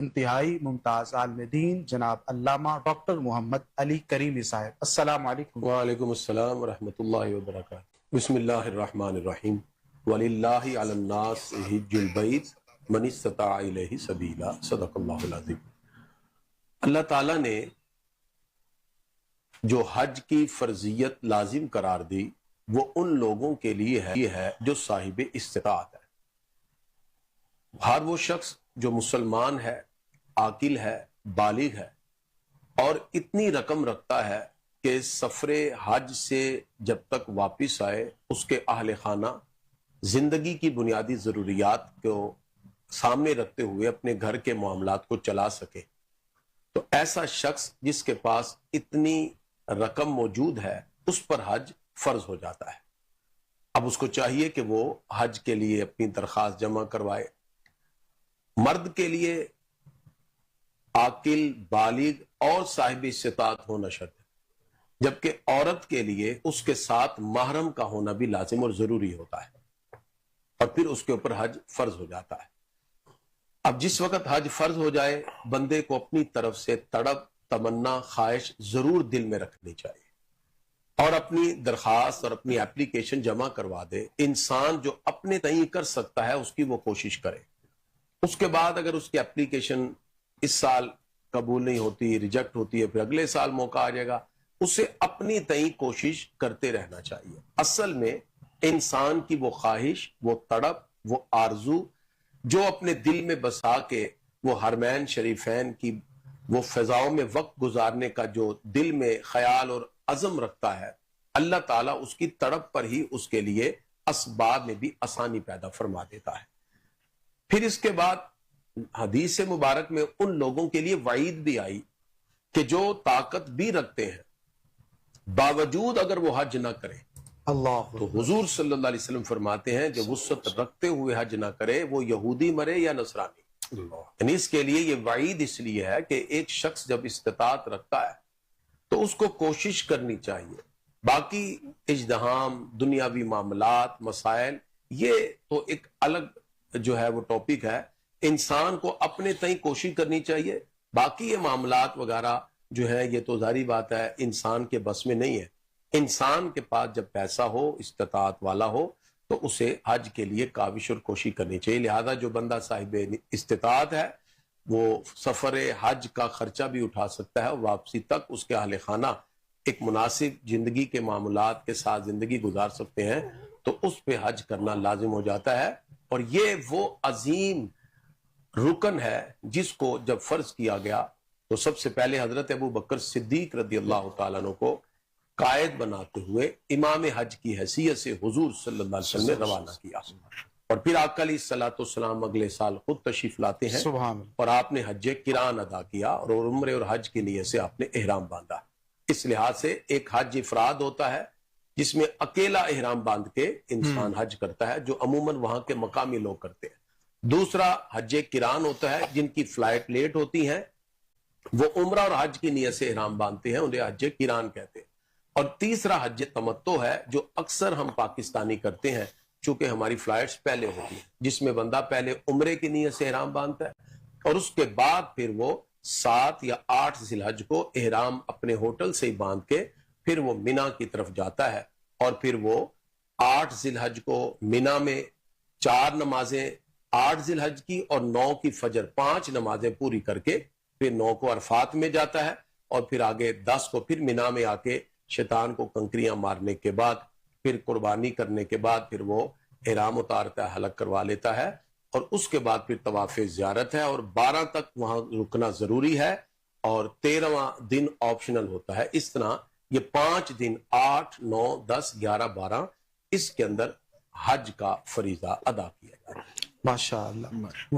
انتہائی ممتاز عالم دین جناب علامہ ڈاکٹر محمد علی کریمی صاحب، السلام علیکم۔ وعلیکم السلام ورحمۃ اللہ وبرکاتہ۔ بسم اللہ الرحمن الرحیم۔ وَلِلَّهِ عَلَى النَّاسِ حِجُّ الْبَيْتِ مَنِ اسْتَطَاعَ إِلَيْهِ سَبِيلًا، صدق اللہ العظیم۔ اللہ تعالیٰ نے جو حج کی فرضیت لازم قرار دی وہ ان لوگوں کے لیے ہے جو صاحب استطاعت ہے۔ ہر وہ شخص جو مسلمان ہے، عاقل ہے، بالغ ہے اور اتنی رقم رکھتا ہے کہ سفر حج سے جب تک واپس آئے اس کے اہل خانہ زندگی کی بنیادی ضروریات کو سامنے رکھتے ہوئے اپنے گھر کے معاملات کو چلا سکے، تو ایسا شخص جس کے پاس اتنی رقم موجود ہے اس پر حج فرض ہو جاتا ہے۔ اب اس کو چاہیے کہ وہ حج کے لیے اپنی درخواست جمع کروائے۔ مرد کے لیے عاقل، بالغ اور صاحب استطاعت ہونا شرط ہے، جبکہ عورت کے لیے اس کے ساتھ محرم کا ہونا بھی لازم اور ضروری ہوتا ہے، اور پھر اس کے اوپر حج فرض ہو جاتا ہے۔ اب جس وقت حج فرض ہو جائے بندے کو اپنی طرف سے تڑپ، تمنا، خواہش ضرور دل میں رکھنی چاہیے اور اپنی درخواست اور اپنی اپلیکیشن جمع کروا دے۔ انسان جو اپنے تئیں کر سکتا ہے اس کی وہ کوشش کرے۔ اس کے بعد اگر اس کی اپلیکیشن اس سال قبول نہیں ہوتی، ریجیکٹ ہوتی ہے، پھر اگلے سال موقع آ جائے گا، اسے اپنی تئیں کوشش کرتے رہنا چاہیے۔ اصل میں انسان کی وہ خواہش، وہ تڑپ، وہ آرزو جو اپنے دل میں بسا کے وہ حرمین شریفین کی وہ فضاؤں میں وقت گزارنے کا جو دل میں خیال اور عزم رکھتا ہے، اللہ تعالیٰ اس کی تڑپ پر ہی اس کے لیے اسباب میں بھی آسانی پیدا فرما دیتا ہے۔ پھر اس کے بعد حدیث مبارک میں ان لوگوں کے لیے وعید بھی آئی کہ جو طاقت بھی رکھتے ہیں باوجود اگر وہ حج نہ کریں، اللہ تو حضور صلی اللہ علیہ وسلم فرماتے ہیں جو وسعت رکھتے ہوئے حج نہ کرے وہ یہودی مرے یا نصرانی۔ یعنی اس کے لیے یہ وعید اس لیے ہے کہ ایک شخص جب استطاعت رکھتا ہے تو اس کو کوشش کرنی چاہیے۔ باقی اجتہام، دنیاوی معاملات، مسائل، یہ تو ایک الگ جو ہے وہ ٹاپک ہے۔ انسان کو اپنے تئیں کوشش کرنی چاہیے، باقی یہ معاملات وغیرہ جو ہے یہ تو ظاہری بات ہے انسان کے بس میں نہیں ہے۔ انسان کے پاس جب پیسہ ہو، استطاعت والا ہو، تو اسے حج کے لیے کاوش اور کوشش کرنی چاہیے۔ لہذا جو بندہ صاحب استطاعت ہے وہ سفر حج کا خرچہ بھی اٹھا سکتا ہے اور واپسی تک اس کے اہل خانہ ایک مناسب زندگی کے معاملات کے ساتھ زندگی گزار سکتے ہیں، تو اس پہ حج کرنا لازم ہو جاتا ہے۔ اور یہ وہ عظیم رکن ہے جس کو جب فرض کیا گیا تو سب سے پہلے حضرت ابو بکر صدیق رضی اللہ تعالیٰ عنہ کو قائد بناتے ہوئے امام حج کی حیثیت سے حضور صلی اللہ علیہ وسلم نے روانہ کیا، اور پھر آقا علیہ الصلوۃ والسلام اگلے سال خود تشریف لاتے ہیں اور آپ نے حج قران ادا کیا اور عمرے اور حج کی نیت سے آپ نے احرام باندھا۔ اس لحاظ سے ایک حج افراد ہوتا ہے جس میں اکیلا احرام باندھ کے انسان حج کرتا ہے، جو عموماً وہاں کے مقامی لوگ کرتے ہیں۔ دوسرا حج قران ہوتا ہے، جن کی فلائٹ لیٹ ہوتی ہیں وہ عمرہ اور حج کی نیت سے احرام باندھتے ہیں، انہیں حج قران کہتے ہیں۔ اور تیسرا حج تمتع ہے جو اکثر ہم پاکستانی کرتے ہیں چونکہ ہماری فلائٹس پہلے ہوتی ہیں، جس میں بندہ پہلے عمرے کی نیت سے احرام باندھتا ہے اور اس کے بعد پھر وہ 7 یا 8 ذی الحج کو احرام اپنے ہوٹل سے ہی باندھ کے پھر وہ مینا کی طرف جاتا ہے، اور پھر وہ 8 ذی الحج کو مینا میں 4 نمازیں 8 ذی الحج کی اور 9 کی فجر 5 نمازیں پوری کر کے پھر 9 کو عرفات میں جاتا ہے، اور پھر آگے 10 کو پھر مینا میں آ کے شیطان کو کنکریاں مارنے کے بعد پھر قربانی کرنے کے بعد پھر وہ احرام اتارتا ہے، حلق کروا لیتا ہے، اور اس کے بعد پھر طواف زیارت ہے، اور 12 تک وہاں رکنا ضروری ہے اور 13واں دن آپشنل ہوتا ہے۔ اس طرح یہ 5 دن 8، 9، 10، 11، 12 اس کے اندر حج کا فریضہ ادا کیا جاتا ہے۔ ماشاء اللہ۔